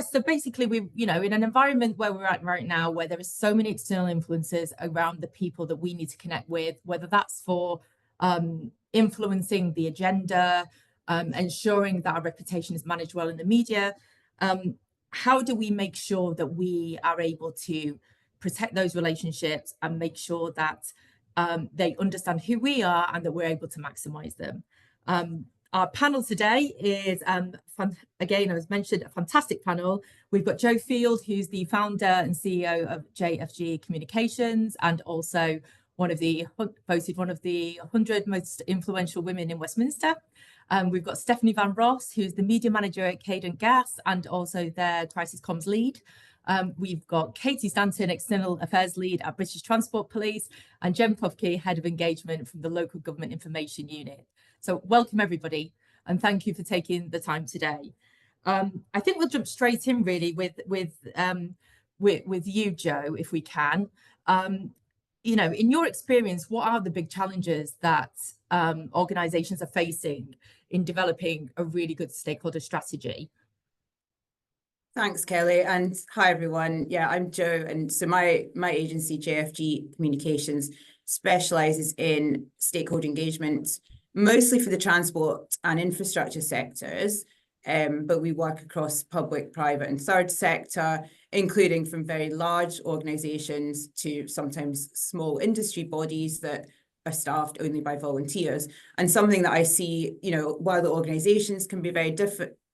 so basically in an environment where we're at right now, where there are so many external influences around the people that we need to connect with, whether that's for influencing the agenda, ensuring that our reputation is managed well in the media, how do we make sure that we are able to protect those relationships and make sure that they understand who we are and that we're able to maximize them? Our panel today is, again, as mentioned, a fantastic panel. We've got Jo Field, who's the founder and CEO of JFG Communications, and also voted one of the 100 most influential women in Westminster. We've got Stephanie Van Ross, who's the media manager at Cadent Gas and also their crisis comms lead. We've got Katie Stanton, external affairs lead at British Transport Police, and Jen Pufky, head of engagement from the local government information unit. So welcome everybody, and thank you for taking the time today. I think we'll jump straight in really with you, Jo, if we can. In your experience, what are the big challenges that organizations are facing in developing a really good stakeholder strategy? Thanks, Kelly, and hi everyone. Yeah, I'm Jo, and so my agency, JFG Communications, specializes in stakeholder engagement, mostly for the transport and infrastructure sectors, but we work across public, private, and third sector, including from very large organizations to sometimes small industry bodies that are staffed only by volunteers. And something that I see, while the organizations can be very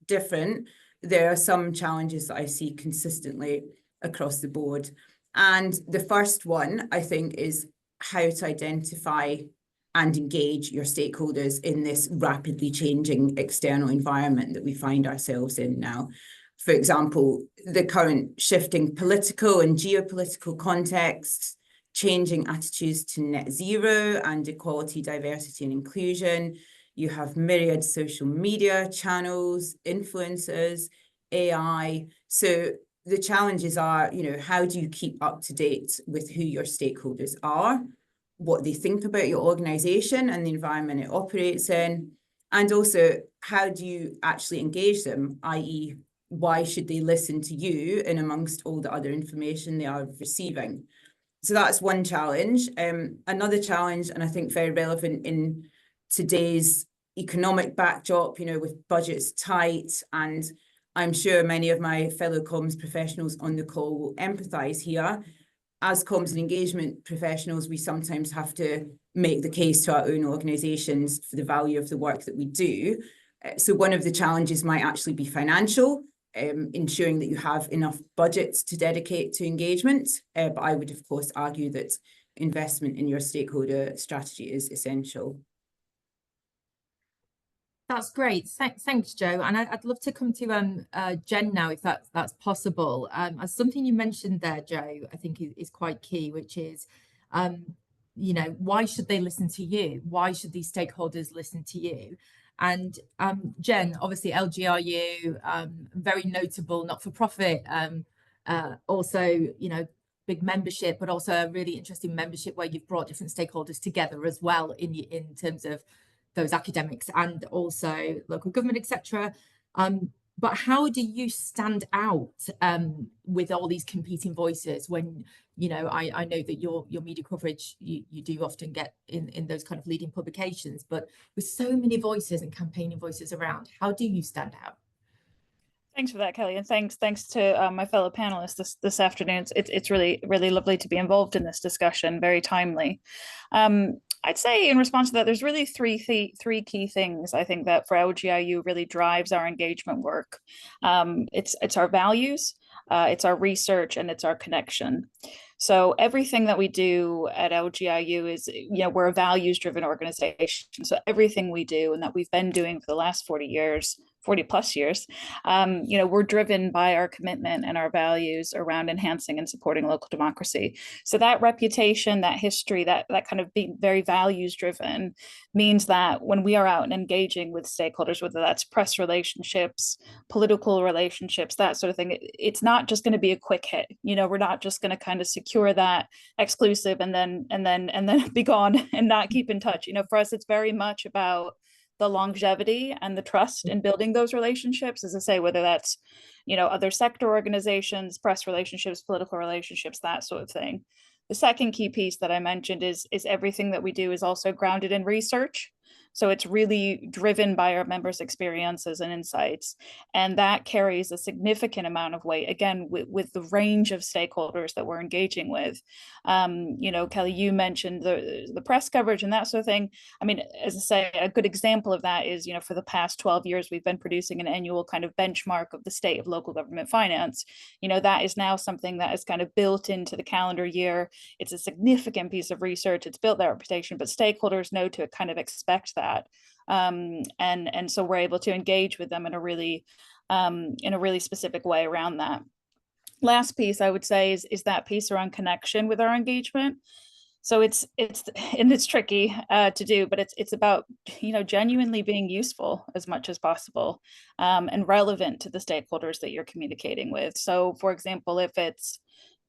different, there are some challenges that I see consistently across the board. And the first one, I think, is how to identify and engage your stakeholders in this rapidly changing external environment that we find ourselves in now. For example, the current shifting political and geopolitical context, changing attitudes to net zero and equality, diversity, and inclusion. You have myriad social media channels, influencers, AI. So the challenges are, how do you keep up to date with who your stakeholders are, what they think about your organization and the environment it operates in, and also how do you actually engage them, i.e., why should they listen to you in amongst all the other information they are receiving? So that's one challenge. Another challenge, and I think very relevant in today's economic backdrop, with budgets tight, and I'm sure many of my fellow comms professionals on the call will empathise here. As comms and engagement professionals, we sometimes have to make the case to our own organisations for the value of the work that we do. So one of the challenges might actually be financial, ensuring that you have enough budgets to dedicate to engagement. But I would, of course, argue that investment in your stakeholder strategy is essential. That's great. Thanks, Jo. And I'd love to come to Jen now, if that's possible. As something you mentioned there, Jo, I think is quite key, which is, why should they listen to you? Why should these stakeholders listen to you? And Jen, obviously LGRU, very notable not-for-profit, also, big membership, but also a really interesting membership where you've brought different stakeholders together as well in terms of those academics and also local government, etc. But how do you stand out with all these competing voices when, I know that your media coverage, you do often get in those kind of leading publications, but with so many voices and campaigning voices around, how do you stand out? Thanks for that, Kelly, and thanks to my fellow panelists this afternoon. It's really, really lovely to be involved in this discussion, very timely. I'd say in response to that, there's really three key things I think that for LGIU really drives our engagement work. It's our values, it's our research, and it's our connection. So everything that we do at LGIU is, we're a values-driven organization. So everything we do and that we've been doing for the last 40 plus years, we're driven by our commitment and our values around enhancing and supporting local democracy. So that reputation, that history, that kind of being very values driven means that when we are out and engaging with stakeholders, whether that's press relationships, political relationships, that sort of thing, it's not just going to be a quick hit. We're not just going to kind of secure that exclusive and then be gone and not keep in touch. For us, it's very much about the longevity and the trust in building those relationships, as I say, whether that's, other sector organizations, press relationships, political relationships, that sort of thing. The second key piece that I mentioned is everything that we do is also grounded in research. So it's really driven by our members' experiences and insights. And that carries a significant amount of weight, again, with the range of stakeholders that we're engaging with. Kelly, you mentioned the press coverage and that sort of thing. I mean, as I say, a good example of that is, for the past 12 years, we've been producing an annual kind of benchmark of the state of local government finance. That is now something that is kind of built into the calendar year. It's a significant piece of research. It's built that reputation, but stakeholders know to kind of expect that. And so we're able to engage with them in a really specific way around that. Last piece I would say is that piece around connection with our engagement. So it's tricky to do, but it's about, genuinely being useful as much as possible, and relevant to the stakeholders that you're communicating with. So for example, if it's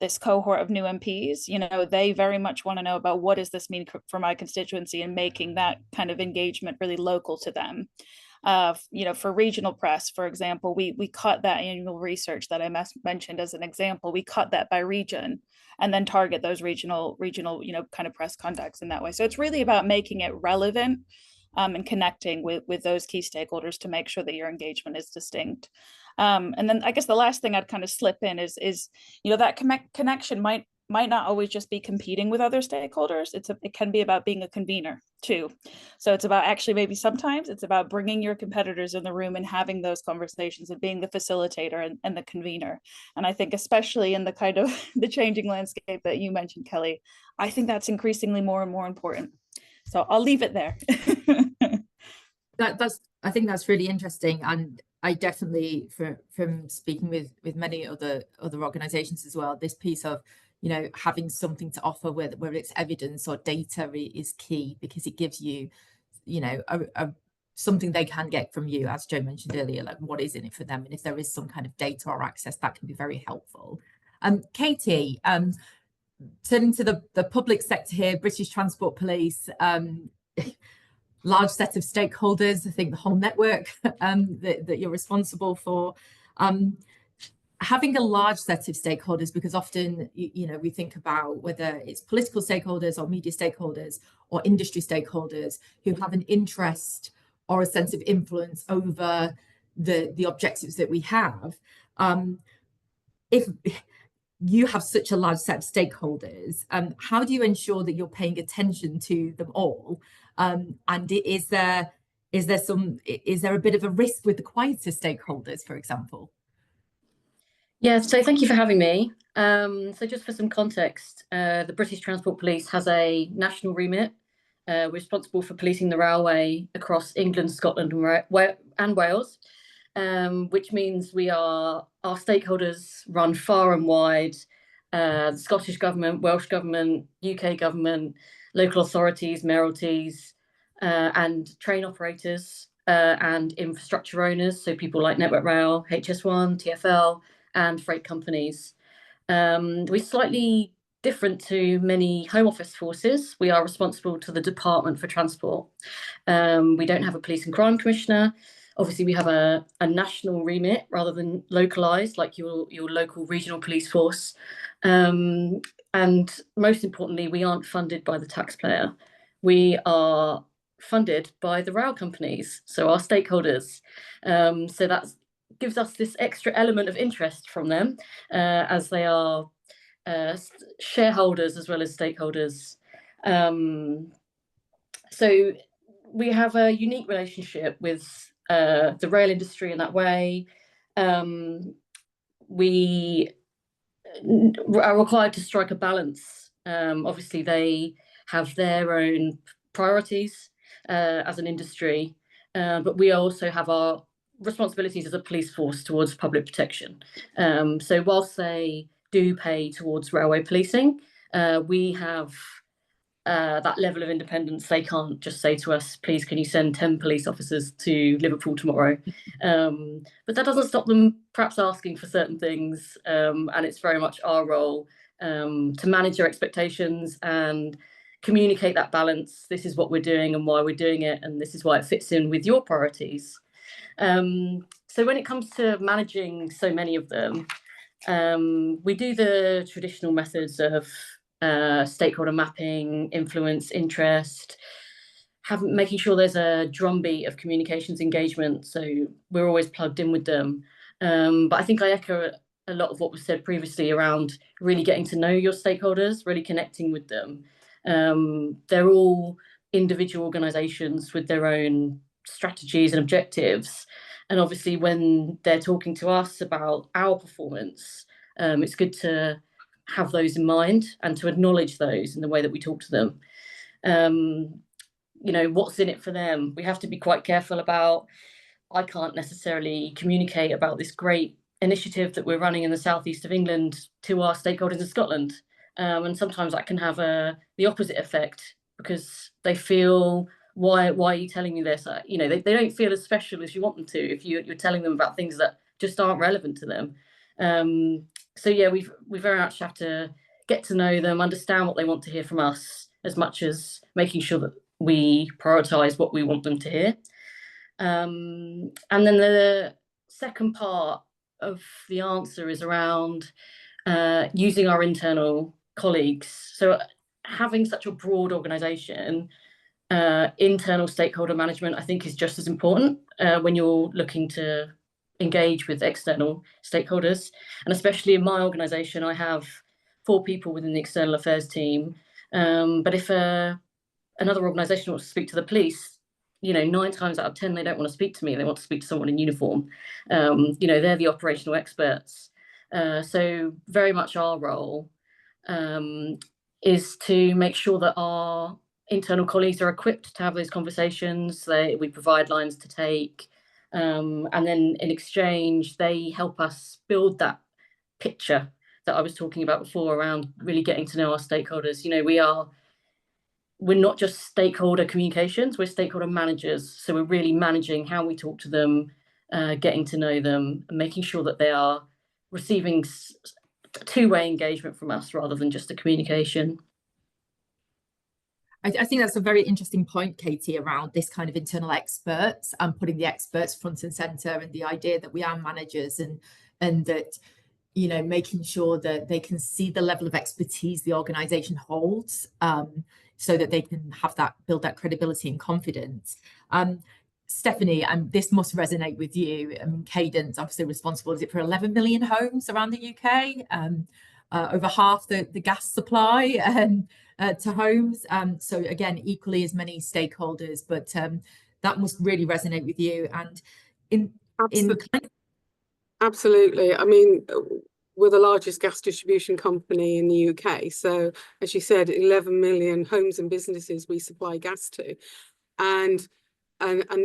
this cohort of new MPs, they very much want to know about what does this mean for my constituency, and making that kind of engagement really local to them. For regional press, for example, we cut that annual research that I mentioned as an example. We cut that by region and then target those regional, kind of press contacts in that way. So it's really about making it relevant, and connecting with those key stakeholders to make sure that your engagement is distinct. And then I guess the last thing I'd kind of slip in is that connection might not always just be competing with other stakeholders. It can be about being a convener too. So it's about actually, maybe sometimes it's about bringing your competitors in the room and having those conversations and being the facilitator and the convener. And I think especially in the kind of the changing landscape that you mentioned, Kelly, I think that's increasingly more and more important. So I'll leave it there. I think that's really interesting, and I definitely, from speaking with many other organizations as well, this piece of having something to offer, whether it's evidence or data, is key, because it gives you something they can get from you, as Joe mentioned earlier, like what is in it for them, and if there is some kind of data or access, that can be very helpful. Katie, turning to the public sector here, British Transport Police, large set of stakeholders, I think the whole network that you're responsible for. Having a large set of stakeholders, because often we think about whether it's political stakeholders or media stakeholders or industry stakeholders who have an interest or a sense of influence over the objectives that we have. If you have such a large set of stakeholders, how do you ensure that you're paying attention to them all? And is there a bit of a risk with the quieter stakeholders, for example? Yeah, so thank you for having me. So just for some context, the British Transport Police has a national remit. We're responsible for policing the railway across England, Scotland and Wales, which means our stakeholders run far and wide. The Scottish Government, Welsh Government, UK Government, local authorities, mayoralties, and train operators and infrastructure owners, so people like Network Rail, HS1, TfL, and freight companies. We're slightly different to many Home Office forces. We are responsible to the Department for Transport. We don't have a police and crime commissioner. Obviously, we have a national remit rather than localised, like your local regional police force. And most importantly, we aren't funded by the taxpayer. We are funded by the rail companies, so our stakeholders. So that gives us this extra element of interest from them, as they are shareholders as well as stakeholders. So we have a unique relationship with the rail industry in that way. We are required to strike a balance. Obviously, they have their own priorities as an industry, but we also have our responsibilities as a police force towards public protection. So whilst they do pay towards railway policing, we have that level of independence. They can't just say to us, please, can you send 10 police officers to Liverpool tomorrow? But that doesn't stop them perhaps asking for certain things. And it's very much our role to manage their expectations and communicate that balance. This is what we're doing and why we're doing it, and this is why it fits in with your priorities. So when it comes to managing so many of them, we do the traditional methods of stakeholder mapping, influence, interest, making sure there's a drumbeat of communications engagement, so we're always plugged in with them. But I think I echo a lot of what was said previously around really getting to know your stakeholders, really connecting with them. They're all individual organisations with their own strategies and objectives. And obviously when they're talking to us about our performance, it's good to have those in mind and to acknowledge those in the way that we talk to them. You know, what's in it for them? We have to be quite careful about, I can't necessarily communicate about this great initiative that we're running in the southeast of England to our stakeholders in Scotland. And sometimes that can have the opposite effect, because they feel, why are you telling me this? You know, they don't feel as special as you want them to if you're telling them about things that just aren't relevant to them. So yeah, we very much have to get to know them, understand what they want to hear from us, as much as making sure that we prioritise what we want them to hear. And then the second part of the answer is around using our internal colleagues. So having such a broad organisation, internal stakeholder management, I think, is just as important when you're looking to engage with external stakeholders. And especially in my organisation, I have 4 people within the external affairs team. But if another organisation wants to speak to the police, you know, 9 times out of 10, they don't want to speak to me. They want to speak to someone in uniform. You know, they're the operational experts. So very much our role is to make sure that our internal colleagues are equipped to have those conversations. We provide lines to take. And then in exchange, they help us build that picture that I was talking about before around really getting to know our stakeholders. You know, we're not just stakeholder communications, we're stakeholder managers. So we're really managing how we talk to them, getting to know them, and making sure that they are receiving two-way engagement from us rather than just a communication. I think that's a very interesting point, Katie, around this kind of internal experts and putting the experts front and center, and the idea that we are managers, and that, you know, making sure that they can see the level of expertise the organization holds, so that they can have that, build that credibility and confidence. Stephanie, and this must resonate with you. I mean, Cadent's obviously responsible, is it for 11 million homes around the UK? Over half the gas supply to homes. So again, equally as many stakeholders, but that must really resonate with you. And Absolutely. I mean, we're the largest gas distribution company in the UK. So as you said, 11 million homes and businesses we supply gas to. And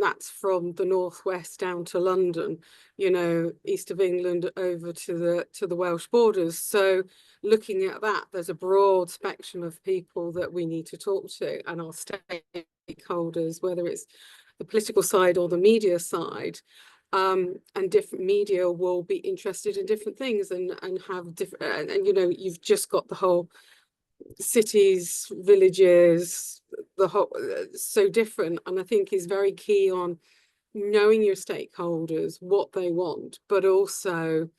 that's from the northwest down to London, you know, east of England over to the Welsh borders. So looking at that, there's a broad spectrum of people that we need to talk to, and our stakeholders, whether it's the political side or the media side. And different media will be interested in different things and have different, and you know, you've just got the whole cities, villages, the whole, so different. And I think is very key on knowing your stakeholders, what they want, but also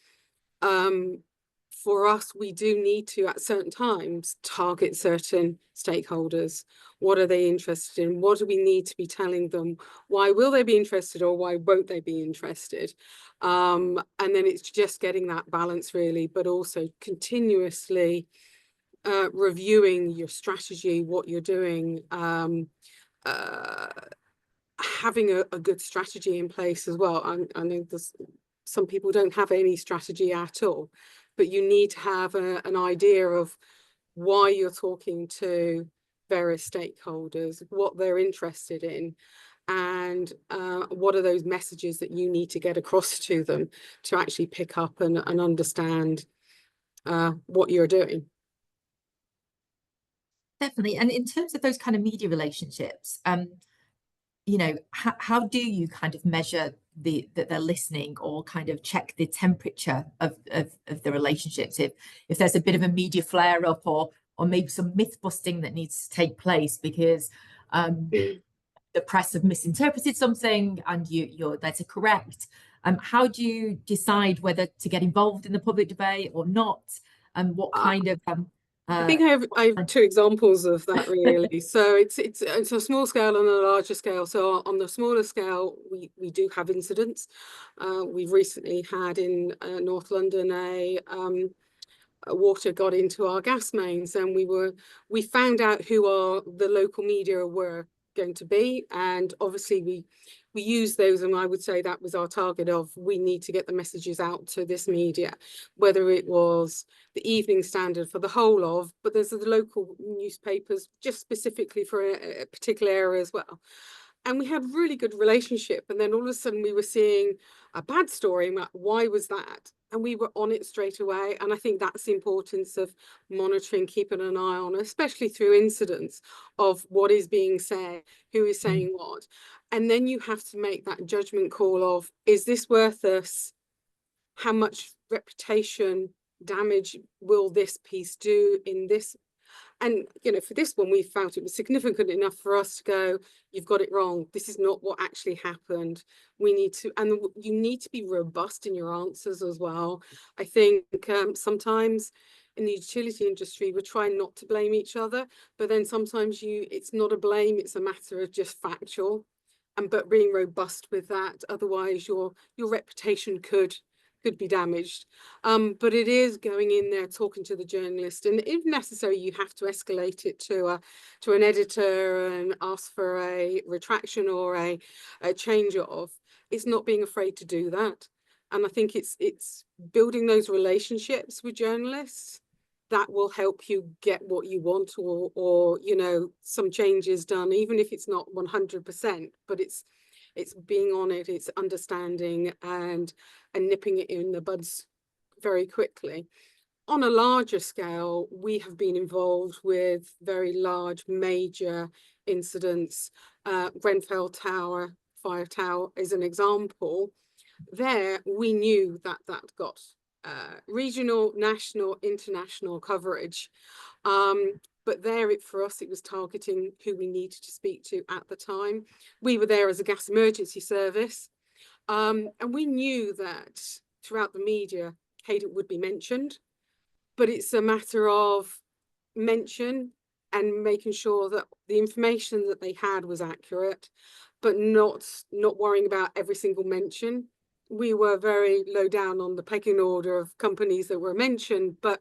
for us, we do need to at certain times target certain stakeholders. What are they interested in? What do we need to be telling them? Why will they be interested, or why won't they be interested? And then it's just getting that balance really, but also continuously reviewing your strategy, what you're doing, having a good strategy in place as well. I know some people don't have any strategy at all, but you need to have an idea of why you're talking to various stakeholders, what they're interested in, and what are those messages that you need to get across to them to actually pick up and understand what you're doing. Definitely. And in terms of those kind of media relationships, you know, how do you kind of measure that they're listening, or kind of check the temperature of the relationships? If there's a bit of a media flare up, or or maybe some myth busting that needs to take place because the press have misinterpreted something and you're there to correct. How do you decide whether to get involved in the public debate or not? And what kind of I think I have two examples of that really. So it's a small scale and a larger scale. So on the smaller scale, we do have incidents. We've recently had in North London water got into our gas mains, and we found out who the local media were going to be, and obviously we use those, and I would say that was our target of we need to get the messages out to this media, whether it was the Evening Standard for the whole of, but there's the local newspapers just specifically for a particular area as well. And we had really good relationship, and then all of a sudden we were seeing a bad story, and why was that? And we were on it straight away. And I think that's the importance of monitoring, keeping an eye on, especially through incidents of what is being said, who is saying what. And then you have to make that judgment call of, is this worth us? How much reputation damage will this piece do in this? And, you know, for this one, we felt it was significant enough for us to go, you've got it wrong. This is not what actually happened. We need to, and you need to be robust in your answers as well. I think sometimes in the utility industry, we're trying not to blame each other, but then sometimes it's not a blame, it's a matter of just factual. But being robust with that, otherwise your reputation could be damaged. But it is going in there, talking to the journalist, and if necessary, you have to escalate it to an editor and ask for a retraction or a change of. It's not being afraid to do that. And I think it's building those relationships with journalists that will help you get what you want, or you know, some changes done, even if it's not 100%, but it's being on it, it's understanding and nipping it in the buds very quickly. On a larger scale, we have been involved with very large major incidents. Grenfell Tower, Fire Tower is an example. There, we knew that got regional, national, international coverage. But there, for us, it was targeting who we needed to speak to at the time. We were there as a gas emergency service. And we knew that throughout the media, Cadent would be mentioned. But it's a matter of mention and making sure that the information that they had was accurate, but not worrying about every single mention. We were very low down on the pecking order of companies that were mentioned, but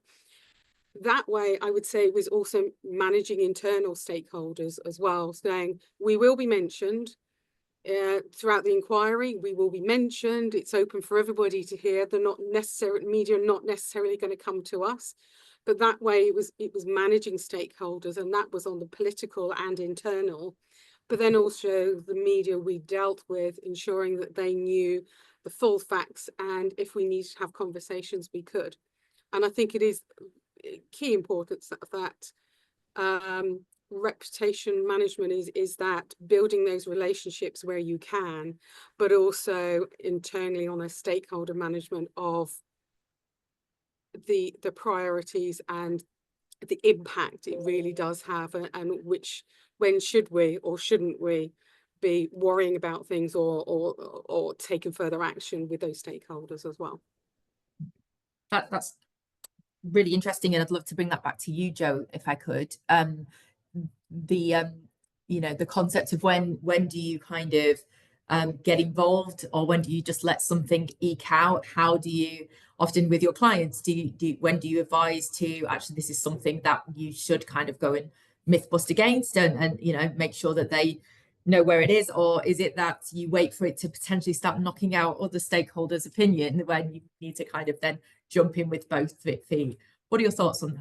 that way, I would say it was also managing internal stakeholders as well, saying we will be mentioned throughout the inquiry. We will be mentioned. It's open for everybody to hear. They're not necessarily media, not necessarily going to come to us, but that way it was managing stakeholders, and that was on the political and internal. But then also the media we dealt with, ensuring that they knew the full facts, and if we needed to have conversations, we could. And I think it is key importance of that reputation management is that building those relationships where you can, but also internally on a stakeholder management of the priorities and the impact it really does have, and when should we or shouldn't we be worrying about things or taking further action with those stakeholders as well. That's really interesting, and I'd love to bring that back to you, Joe, if I could. You know, the concept of when do you kind of get involved, or when do you just let something eke out? How do you often with your clients when do you advise to actually this is something that you should kind of go and myth bust against and you know, make sure that they know where it is? Or is it that you wait for it to potentially start knocking out other stakeholders' opinion when you need to kind of then jump in with both feet? What are your thoughts on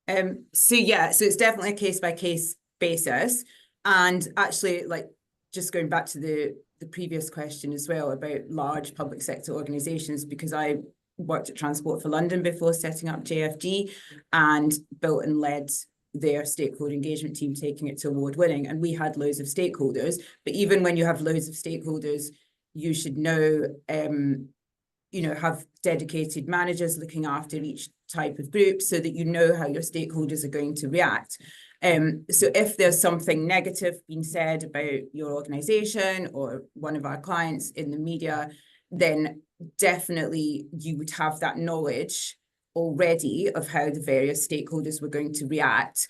that? So it's definitely a case-by-case basis. And actually, like, just going back to the previous question as well about large public sector organisations, because I worked at Transport for London before setting up JFG and built and led their stakeholder engagement team, taking it to award winning. And we had loads of stakeholders, but even when you have loads of stakeholders, you should know, you know, have dedicated managers looking after each type of group so that you know how your stakeholders are going to react. So if there's something negative being said about your organization or one of our clients in the media, then definitely you would have that knowledge already of how the various stakeholders were going to react.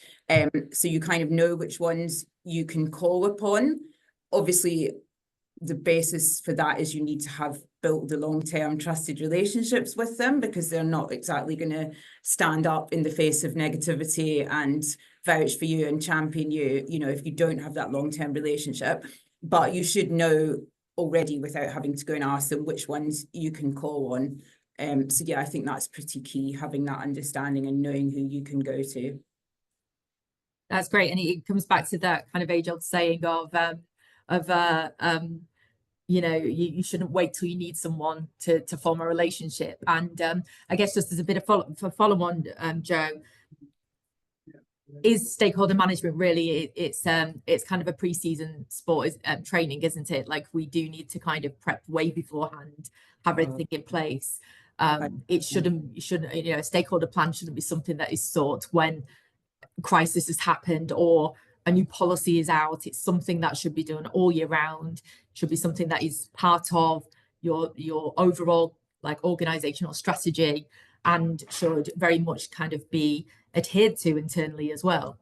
So you kind of know which ones you can call upon. Obviously, the basis for that is you need to have built the long-term trusted relationships with them, because they're not exactly going to stand up in the face of negativity and vouch for you and champion you, you know, if you don't have that long-term relationship. But you should know already without having to go and ask them which ones you can call on. So yeah, I think that's pretty key, having that understanding and knowing who you can go to. That's great. And it comes back to that kind of age-old saying of you know, you shouldn't wait till you need someone to form a relationship. And I guess just as a bit of follow on, Joe, is stakeholder management really, it's kind of a pre-season sport, training, isn't it? Like, we do need to kind of prep way beforehand, have everything in place. It shouldn't, you know, a stakeholder plan shouldn't be something that is sought when crisis has happened or a new policy is out. It's something that should be done all year round, should be something that is part of your overall like organizational strategy, and should very much kind of be adhered to internally as well.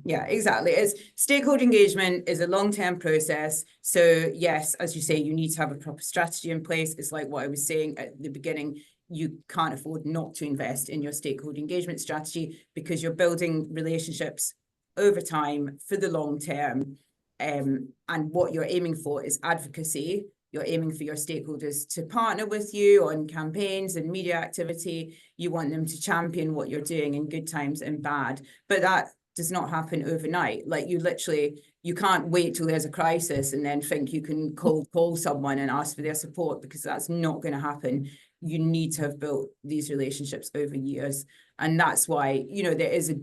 Yeah, exactly. It's stakeholder engagement is a long-term process. So yes, as you say, you need to have a proper strategy in place. It's like what I was saying at the beginning, you can't afford not to invest in your stakeholder engagement strategy, because you're building relationships over time for the long term. And what you're aiming for is advocacy. You're aiming for your stakeholders to partner with you on campaigns and media activity. You want them to champion what you're doing in good times and bad. But that does not happen overnight. Like, you can't wait till there's a crisis and then think you can call someone and ask for their support, because that's not going to happen. You need to have built these relationships over years. And that's why, you know, there is a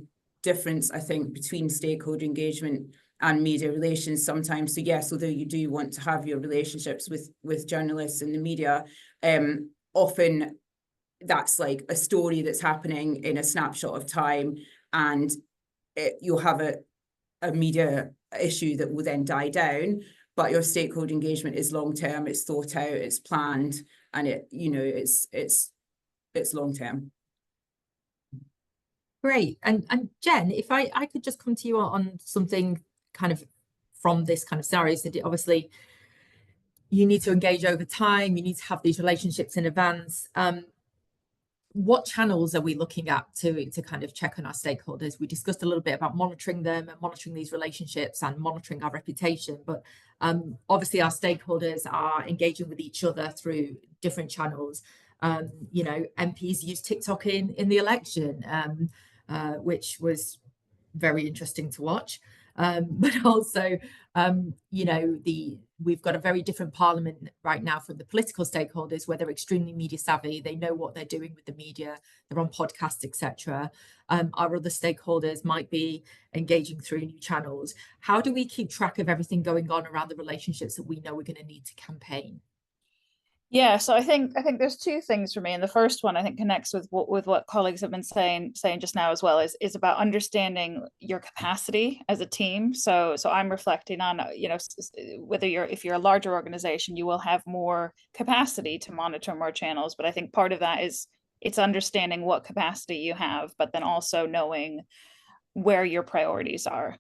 difference, I think, between stakeholder engagement and media relations sometimes. So yes, although you do want to have your relationships with journalists and the media, often that's like a story that's happening in a snapshot of time, and you'll have a media issue that will then die down. But your stakeholder engagement is long term, it's thought out, it's planned, and it's long term. Great. And Jen, if I could just come to you on something kind of from this kind of scenario. So obviously you need to engage over time, you need to have these relationships in advance. What channels are we looking at to kind of check on our stakeholders? We discussed a little bit about monitoring them and monitoring these relationships and monitoring our reputation, but obviously our stakeholders are engaging with each other through different channels. You know, MPs used TikTok in the election, which was very interesting to watch. But also, you know, we've got a very different parliament right now from the political stakeholders, where they're extremely media savvy. They know what they're doing with the media. They're on podcasts, etc. Our other stakeholders might be engaging through new channels. How do we keep track of everything going on around the relationships that we know we're going to need to campaign? Yeah, so I think there's two things for me, and the first one I think connects with what colleagues have been saying just now as well, is about understanding your capacity as a team. So I'm reflecting on, you know, whether if you're a larger organization, you will have more capacity to monitor more channels, but I think part of that is it's understanding what capacity you have, but then also knowing where your priorities are.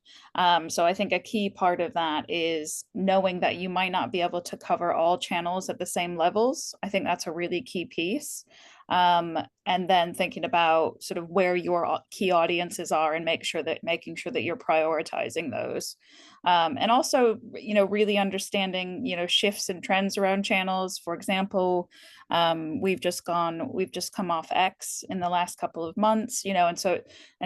So I think a key part of that is knowing that you might not be able to cover all channels at the same levels. I think that's a really key piece. And then thinking about sort of where your key audiences are and making sure that you're prioritizing those. And also, you know, really understanding, you know, shifts and trends around channels. For example, we've just come off X in the last couple of months, you know, and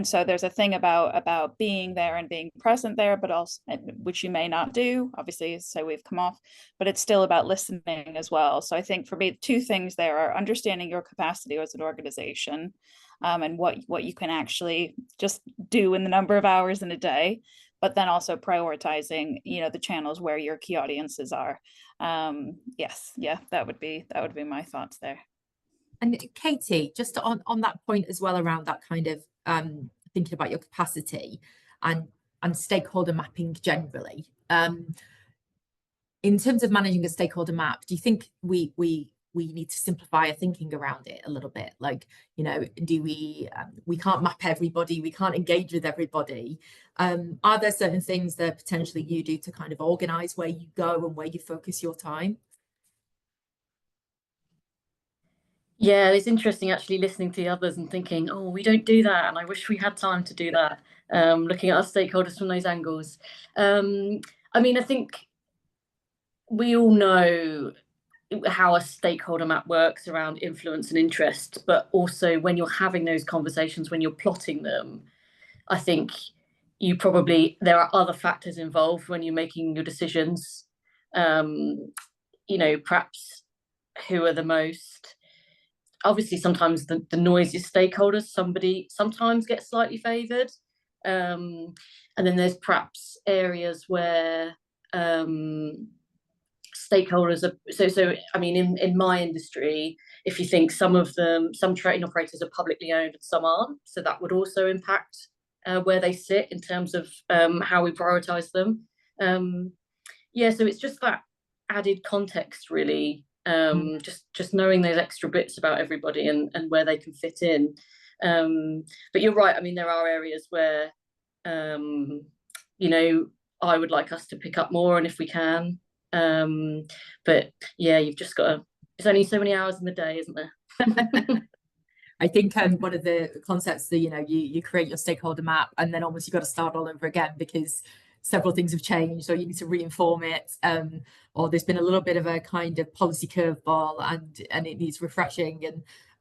so there's a thing about being there and being present there, but also, which you may not do, obviously, so we've come off, but it's still about listening as well. So I think for me, two things there are understanding your capacity as an organization, and what you can actually just do in the number of hours in a day, but then also prioritizing, you know, the channels where your key audiences are. Yes, yeah, that would be my thoughts there. And Katie, just on that point as well, around that kind of thinking about your capacity and stakeholder mapping generally. In terms of managing a stakeholder map, do you think we need to simplify our thinking around it a little bit? Like, you know, do we can't map everybody, we can't engage with everybody. Are there certain things that potentially you do to kind of organize where you go and where you focus your time? Yeah, it's interesting actually listening to the others and thinking, oh, we don't do that, and I wish we had time to do that. Looking at our stakeholders from those angles. I mean, I think we all know how a stakeholder map works around influence and interest, but also when you're having those conversations, when you're plotting them, I think there are other factors involved when you're making your decisions. You know, perhaps who are the most, obviously sometimes the noisiest stakeholders, sometimes get slightly favoured. And then there's perhaps areas where stakeholders are, so I mean, in my industry, if you think some train operators are publicly owned and some aren't, so that would also impact where they sit in terms of how we prioritise them. Yeah, so it's just that added context, really. Just knowing those extra bits about everybody and where they can fit in. But you're right. I mean, there are areas where, you know, I would like us to pick up more, and if we can. But yeah, you've just got to. There's only so many hours in the day, isn't there? I think one of the concepts that, you know, you create your stakeholder map, and then almost you've got to start all over again because several things have changed, or you need to reinform it, or there's been a little bit of a kind of policy curveball, and it needs refreshing,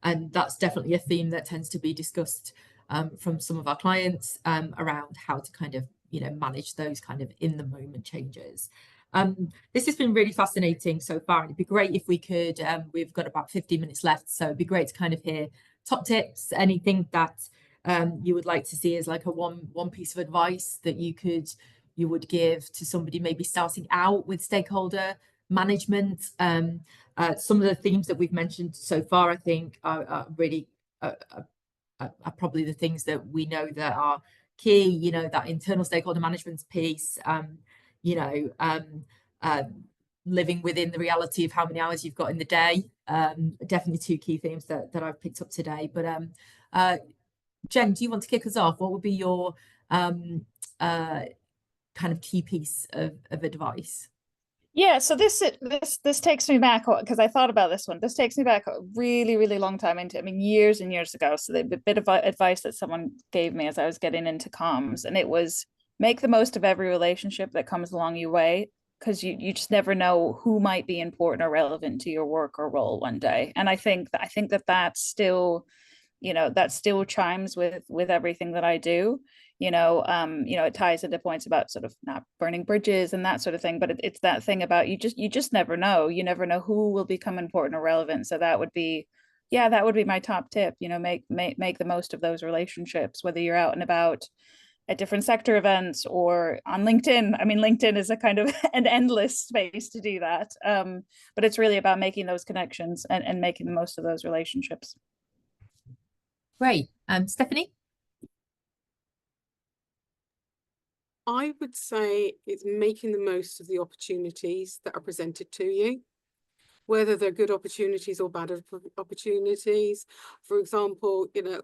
and that's definitely a theme that tends to be discussed from some of our clients around how to kind of, you know, manage those kind of in the moment changes. This has been really fascinating so far, and it'd be great if we could, we've got about 15 minutes left, so it'd be great to kind of hear top tips, anything that you would like to see as like a one piece of advice that you would give to somebody maybe starting out with stakeholder management. Some of the themes that we've mentioned so far, I think, are really are probably the things that we know that are key. You know, that internal stakeholder management piece. You know, living within the reality of how many hours you've got in the day. Definitely two key themes that I've picked up today. But Jen, do you want to kick us off? What would be your kind of key piece of advice? Yeah, so this takes me back, because I thought about this one. This takes me back a really, really long time into, I mean, years and years ago. So the bit of advice that someone gave me as I was getting into comms, and it was make the most of every relationship that comes along your way, because you just never know who might be important or relevant to your work or role one day. And I think that still, you know, that still chimes with everything that I do. You know, it ties into points about sort of not burning bridges and that sort of thing. But it's that thing about you just never know. You never know who will become important or relevant. So that would be my top tip. You know, make the most of those relationships, whether you're out and about at different sector events or on LinkedIn. I mean, LinkedIn is a kind of an endless space to do that. But it's really about making those connections and making the most of those relationships. Great. Stephanie? I would say it's making the most of the opportunities that are presented to you, whether they're good opportunities or bad opportunities. For example, you know,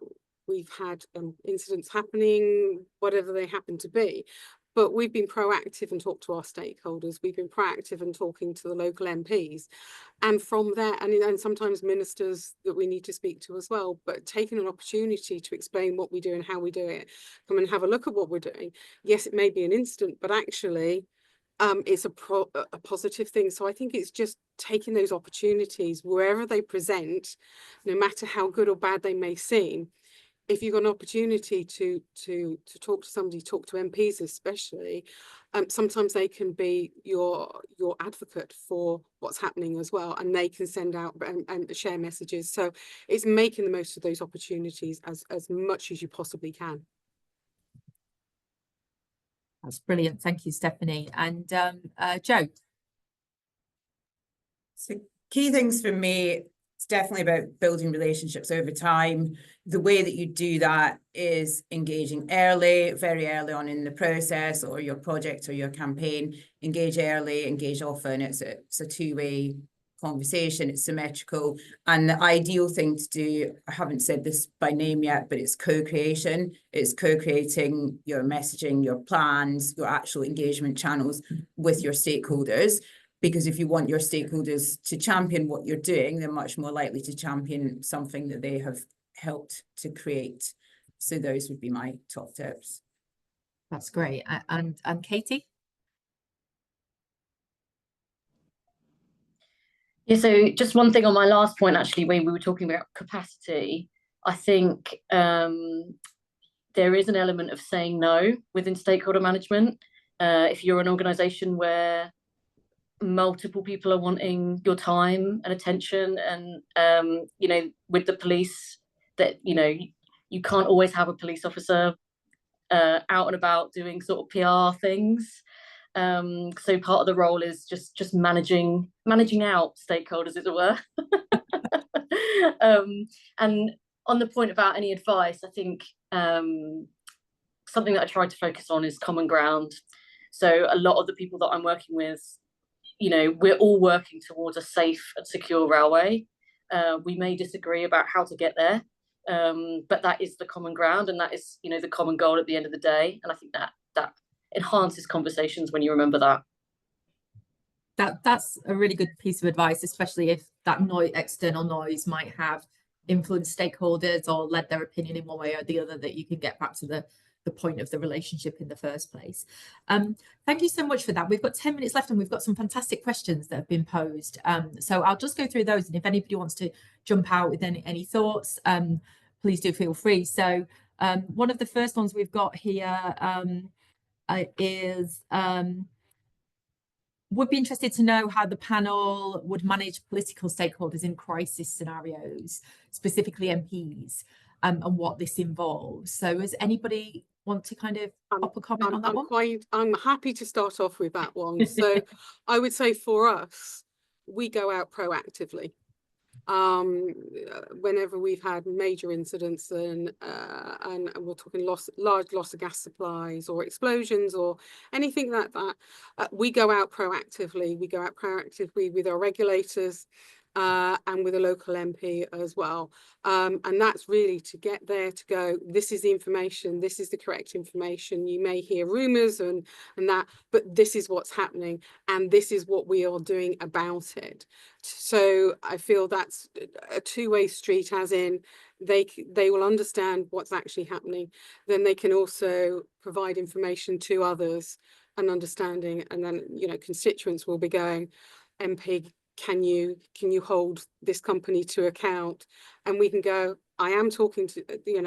we've had incidents happening, whatever they happen to be, but we've been proactive and talked to our stakeholders. We've been proactive and talking to the local MPs. And from there, and sometimes ministers that we need to speak to as well, but taking an opportunity to explain what we do and how we do it, come and have a look at what we're doing. Yes, it may be an instant, but actually it's a positive thing. So I think it's just taking those opportunities wherever they present, no matter how good or bad they may seem. If you've got an opportunity to talk to somebody, talk to MPs especially, sometimes they can be your advocate for what's happening as well, and they can send out and share messages. So it's making the most of those opportunities as much as you possibly can. That's brilliant. Thank you, Stephanie. And Jo? So key things for me, It's definitely about building relationships over time. The way that you do that is engaging early, very early on in the process, or your project or your campaign. Engage early, engage often. It's a two-way conversation, it's symmetrical. And the ideal thing to do, I haven't said this by name yet, but it's co-creation. It's co-creating your messaging, your plans, your actual engagement channels with your stakeholders. Because if you want your stakeholders to champion what you're doing, they're much more likely to champion something that they have helped to create. So those would be my top tips. That's great. And Katie? Yeah, so just one thing on my last point, actually, when we were talking about capacity, I think there is an element of saying no within stakeholder management. If you're an organisation where multiple people are wanting your time and attention, and you know, with the police, that you can't always have a police officer out and about doing sort of PR things. So part of the role is just managing out stakeholders, as it were. And on the point about any advice, I think something that I tried to focus on is common ground. So a lot of the people that I'm working with, we're all working towards a safe and secure railway. We may disagree about how to get there, but that is the common ground, and that is, the common goal at the end of the day. And I think that enhances conversations when you remember that. That's a really good piece of advice, especially if that external noise might have influenced stakeholders or led their opinion in one way or the other, that you can get back to the point of the relationship in the first place. Thank you so much for that. We've got 10 minutes left and we've got some fantastic questions that have been posed. So I'll just go through those, and if anybody wants to jump out with any thoughts, please do feel free. So one of the first ones we've got here is would be interested to know how the panel would manage political stakeholders in crisis scenarios, specifically MPs, and what this involves. So does anybody want to kind of pop a comment on that one? I'm happy to start off with that one. So I would say for us, we go out proactively. Whenever we've had major incidents and we're talking large loss of gas supplies or explosions or anything like that, we go out proactively. We go out proactively with our regulators and with a local MP as well. And that's really to get there to go, this is the information, this is the correct information. You may hear rumours and that, but this is what's happening and this is what we are doing about it. So I feel that's a two-way street, as in they will understand what's actually happening. Then they can also provide information to others and understanding, and then constituents will be going, MP, can you hold this company to account? And we can go, I am talking to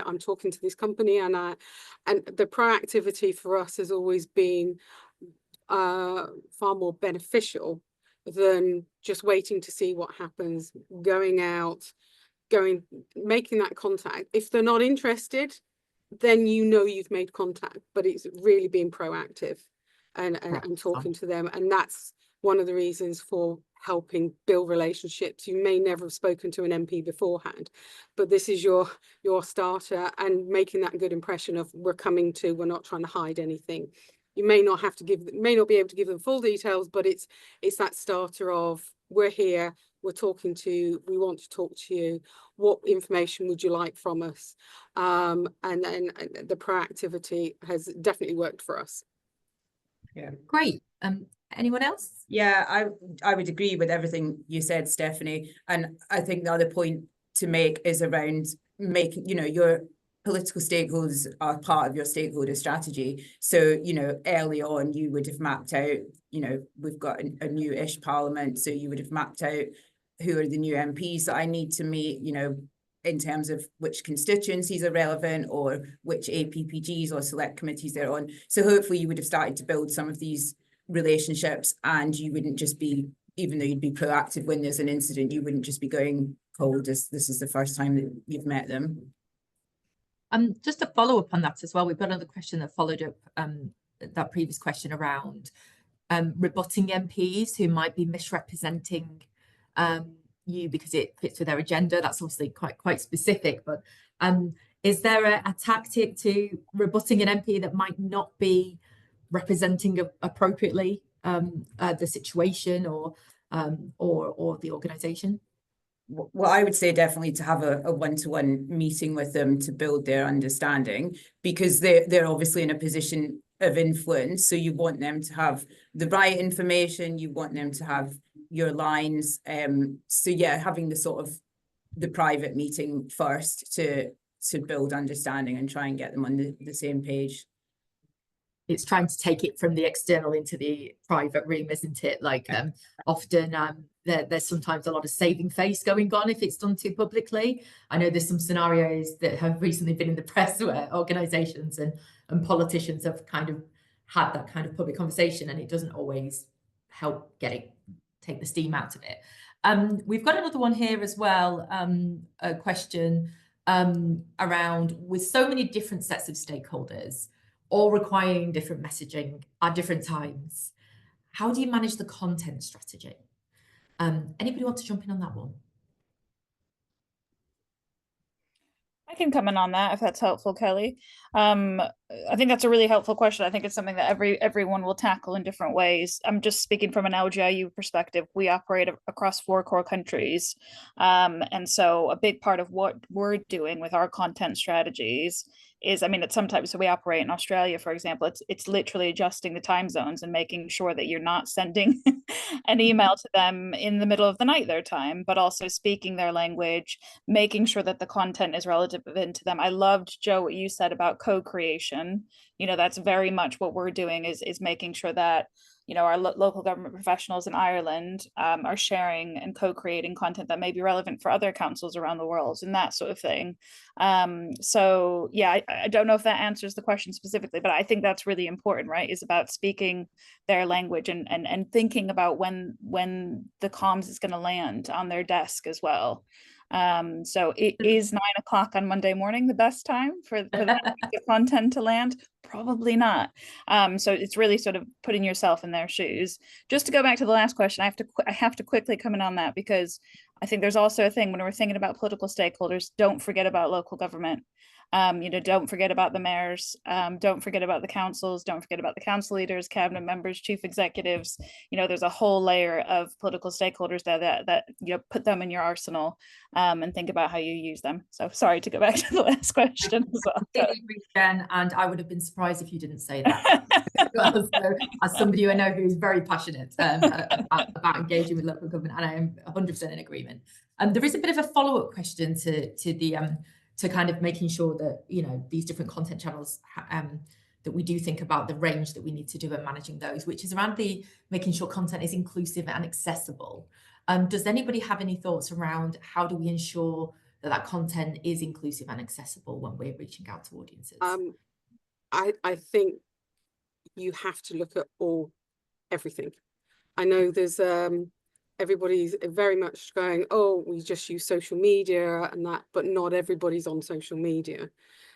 I'm talking to this company, and the proactivity for us has always been far more beneficial than just waiting to see what happens, going out, making that contact. If they're not interested, then you've made contact, but it's really being proactive and talking to them. And that's one of the reasons for helping build relationships. You may never have spoken to an MP beforehand, but this is your starter, and making that good impression of we're not trying to hide anything. You may not be able to give them full details, but it's that starter of, we're here, we want to talk to you. What information would you like from us? And then the proactivity has definitely worked for us. Yeah. Great. Anyone else? Yeah, I would agree with everything you said, Stephanie. And I think the other point to make is around making, your political stakeholders are part of your stakeholder strategy. So, early on, you would have mapped out, we've got a new-ish parliament. So you would have mapped out who are the new MPs that I need to meet, in terms of which constituencies are relevant or which APPGs or select committees they're on. So hopefully you would have started to build some of these relationships, and you wouldn't just be, even though you'd be proactive when there's an incident, you wouldn't just be going cold as this is the first time that you've met them. Just to follow up on that as well, we've got another question that followed up that previous question around rebutting MPs who might be misrepresenting you because it fits with their agenda. That's obviously quite specific, but is there a tactic to rebutting an MP that might not be representing appropriately the situation or the organisation? Well, I would say definitely to have a one-to-one meeting with them to build their understanding, because they're obviously in a position of influence. So you want them to have the right information, you want them to have your lines. So yeah, having the private meeting first to build understanding and try and get them on the same page. It's trying to take it from the external into the private room, isn't it? Like often there's sometimes a lot of saving face going on if it's done too publicly. I know there's some scenarios that have recently been in the press where organisations and politicians have kind of had that kind of public conversation, and it doesn't always help take the steam out of it. We've got another one here as well, a question around, with so many different sets of stakeholders, all requiring different messaging at different times, how do you manage the content strategy? Anybody want to jump in on that one? I can come in on that if that's helpful, Kelly. I think that's a really helpful question. I think it's something that everyone will tackle in different ways. I'm just speaking from an LGIU perspective. We operate across 4 core countries. And so a big part of what we're doing with our content strategies is, I mean, it's sometimes, so we operate in Australia, for example, it's literally adjusting the time zones and making sure that you're not sending an email to them in the middle of the night their time, but also speaking their language, making sure that the content is relevant to them. I loved, Joe, what you said about co-creation. You know, that's very much what we're doing, is making sure that, you know, our local government professionals in Ireland are sharing and co-creating content that may be relevant for other councils around the world and that sort of thing. So yeah, I don't know if that answers the question specifically, but I think that's really important, right? Is about speaking their language and thinking about when the comms is going to land on their desk as well. So it is 9 o'clock on Monday morning the best time for that content to land? Probably not. So it's really sort of putting yourself in their shoes. Just to go back to the last question, I have to quickly come in on that, because I think there's also a thing when we're thinking about political stakeholders, don't forget about local government. You know, don't forget about the mayors, don't forget about the councils, don't forget about the council leaders, cabinet members, chief executives. You know, there's a whole layer of political stakeholders that you know, put them in your arsenal, and think about how you use them. So sorry to go back to the lst question as well. I agree, Jen, and I would have been surprised if you didn't say that. So, as somebody who I know who is very passionate about engaging with local government, and I am 100% in agreement. There is a bit of a follow-up question to kind of making sure that, you know, these different content channels, that we do think about the range that we need to do and managing those, which is around making sure content is inclusive and accessible. Does anybody have any thoughts around how do we ensure that content is inclusive and accessible when we're reaching out to audiences? I think you have to look at everything. I know there's everybody's very much going, oh, we just use social media and that, but not everybody's on social media.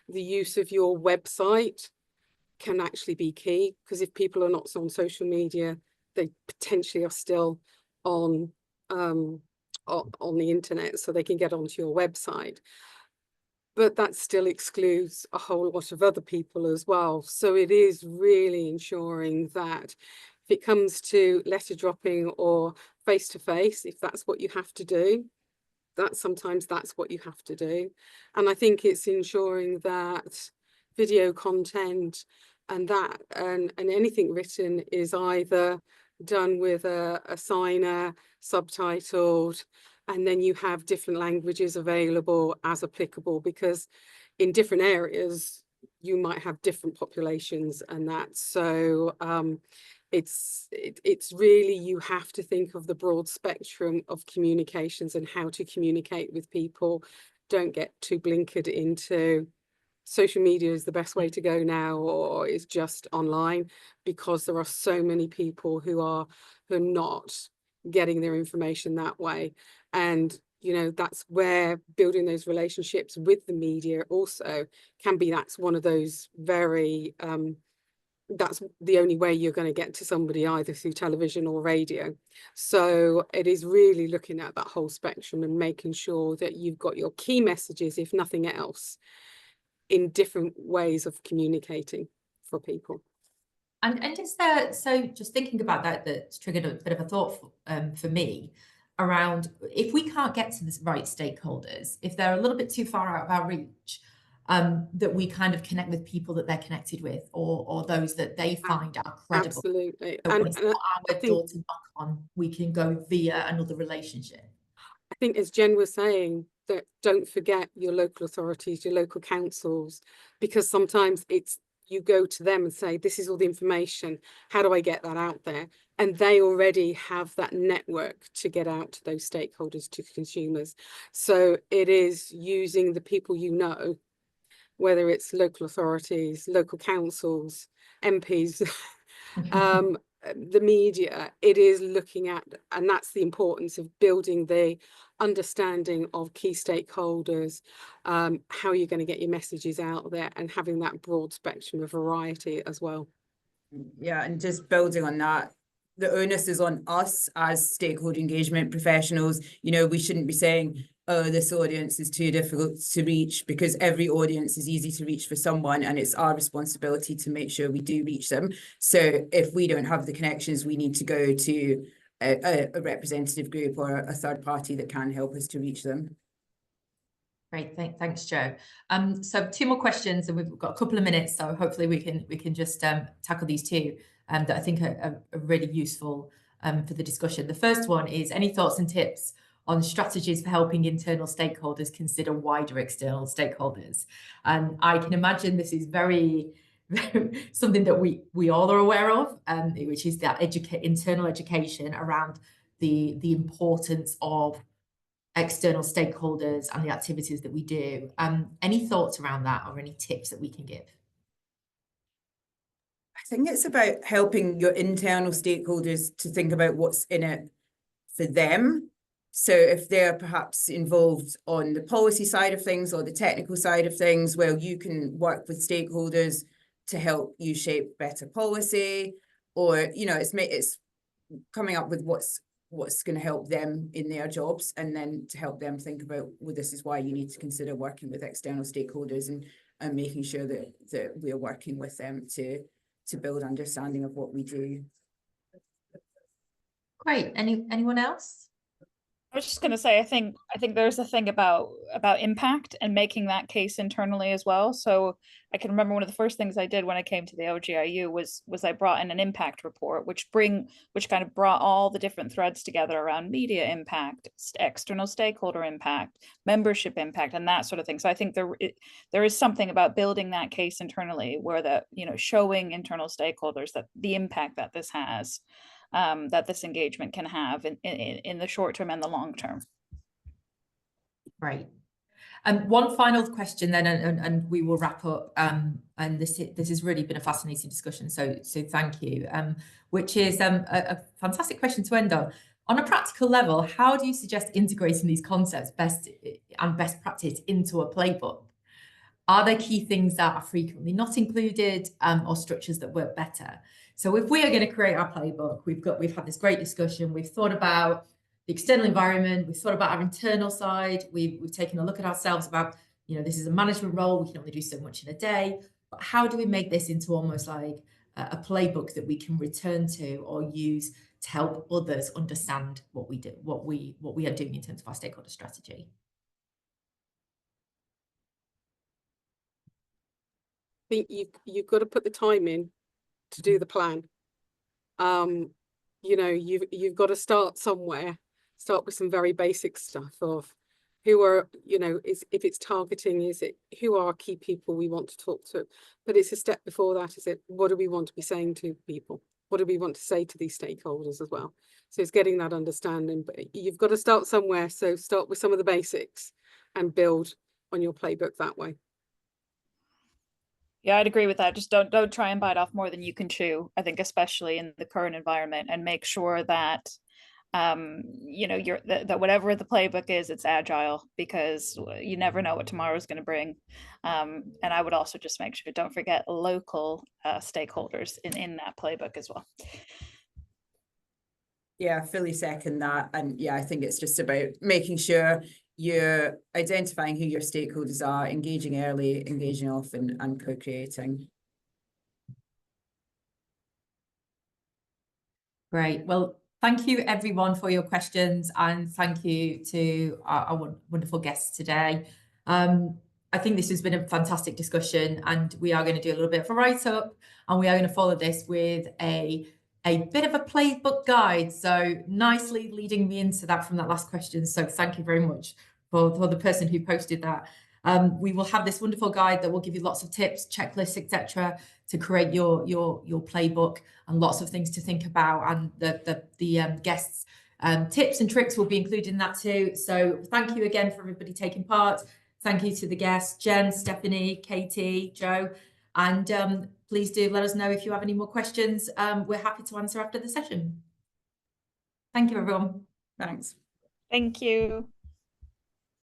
The use of your website can actually be key, because if people are not on social media, they potentially are still on the internet, so they can get onto your website. But that still excludes a whole lot of other people as well. So it is really ensuring that if it comes to letter dropping or face-to-face, if that's what you have to do, sometimes that's what you have to do. And I think it's ensuring that video content and anything written is either done with a signer, subtitled, and then you have different languages available as applicable, because in different areas you might have different populations and that. So it's really, you have to think of the broad spectrum of communications and how to communicate with people. Don't get too blinkered into social media is the best way to go now, or is just online, because there are so many people who are not getting their information that way. And you know, that's where building those relationships with the media also can be, that's one of those very that's the only way you're going to get to somebody, either through television or radio. So it is really looking at that whole spectrum and making sure that you've got your key messages, if nothing else, in different ways of communicating for people. And is there, so just thinking about that, that's triggered a bit of a thought for me around, if we can't get to the right stakeholders, if they're a little bit too far out of our reach, that we kind of connect with people that they're connected with, or those that they find are credible. Absolutely. So And it's not I our think, door to knock on, we can go via another relationship. I think, as Jen was saying, that don't forget your local authorities, your local councils, because sometimes it's, you go to them and say, this is all the information, how do I get that out there? And they already have that network to get out to those stakeholders, to consumers. So it is using the people you know, whether it's local authorities, local councils, MPs, the media, it is looking at, and that's the importance of building the understanding of key stakeholders, how you're going to get your messages out there, and having that broad spectrum of variety as well. Yeah, and just building on that, the onus is on us as stakeholder engagement professionals. You know, we shouldn't be saying, oh, this audience is too difficult to reach, because every audience is easy to reach for someone, and it's our responsibility to make sure we do reach them. So if we don't have the connections, we need to go to a representative group or a third party that can help us to reach them. Great, thanks, Jo. So 2 more questions, and we've got a couple of minutes, so hopefully we can just tackle these 2 that I think are really useful for the discussion. The first one is, any thoughts and tips on strategies for helping internal stakeholders consider wider external stakeholders? And I can imagine this is very something that we all are aware of, which is that internal education around the importance of external stakeholders and the activities that we do. Any thoughts around that, or any tips that we can give? I think it's about helping your internal stakeholders to think about what's in it for them. So if they're perhaps involved on the policy side of things or the technical side of things, well, you can work with stakeholders to help you shape better policy, or, you know, it's coming up with what's going to help them in their jobs, and then to help them think about, well, this is why you need to consider working with external stakeholders, and making sure that we're working with them to build understanding of what we do. Great. Anyone else? I was just going to say, I think there's a thing about impact and making that case internally as well. So I can remember one of the first things I did when I came to the OGIU was I brought in an impact report, which kind of brought all the different threads together around media impact, external stakeholder impact, membership impact, and that sort of thing. So I think there is something about building that case internally, where showing internal stakeholders that the impact that this has, that this engagement can have in the short term and the long term. Great. One final question then, and we will wrap up. And this has really been a fascinating discussion. So thank you. Which is a fantastic question to end on. On a practical level, how do you suggest integrating these concepts best practice into a playbook? Are there key things that are frequently not included, or structures that work better? So if we are going to create our playbook, we've had this great discussion. We've thought about the external environment. We've thought about our internal side. We've taken a look at ourselves about, this is a management role. We can only do so much in a day. But how do we make this into almost like a playbook that we can return to or use to help others understand what we do, what we are doing in terms of our stakeholder strategy? I think you've got to put the time in to do the plan. You've got to start somewhere. Start with some very basic stuff of who are, if it's targeting, is it who are key people we want to talk to? But it's a step before that. Is it, what do we want to be saying to people? What do we want to say to these stakeholders as well? So it's getting that understanding, but you've got to start somewhere. So start with some of the basics and build on your playbook that way. Yeah, I'd agree with that. Just don't try and bite off more than you can chew. I think especially in the current environment, and make sure that you know, that whatever the playbook is, it's agile, because you never know what tomorrow is going to bring. And I would also just make sure, don't forget local stakeholders in that playbook as well. Yeah, fully second that. And yeah, I think it's just about making sure you're identifying who your stakeholders are, engaging early, engaging often, and co-creating. Great. Well, thank you everyone for your questions, and thank you to our wonderful guests today. I think this has been a fantastic discussion, and we are going to do a little bit of a write-up, and we are going to follow this with a bit of a playbook guide. So nicely leading me into that from that last question. So thank you very much for the person who posted that. We will have this wonderful guide that will give you lots of tips, checklists, etc., to create your playbook, and lots of things to think about. And the guests' tips and tricks will be included in that too. So thank you again for everybody taking part. Thank you to the guests, Jen, Stephanie, Katie, Joe, and please do let us know if you have any more questions. We're happy to answer after the session. Thank you, everyone. Thanks. Thank you.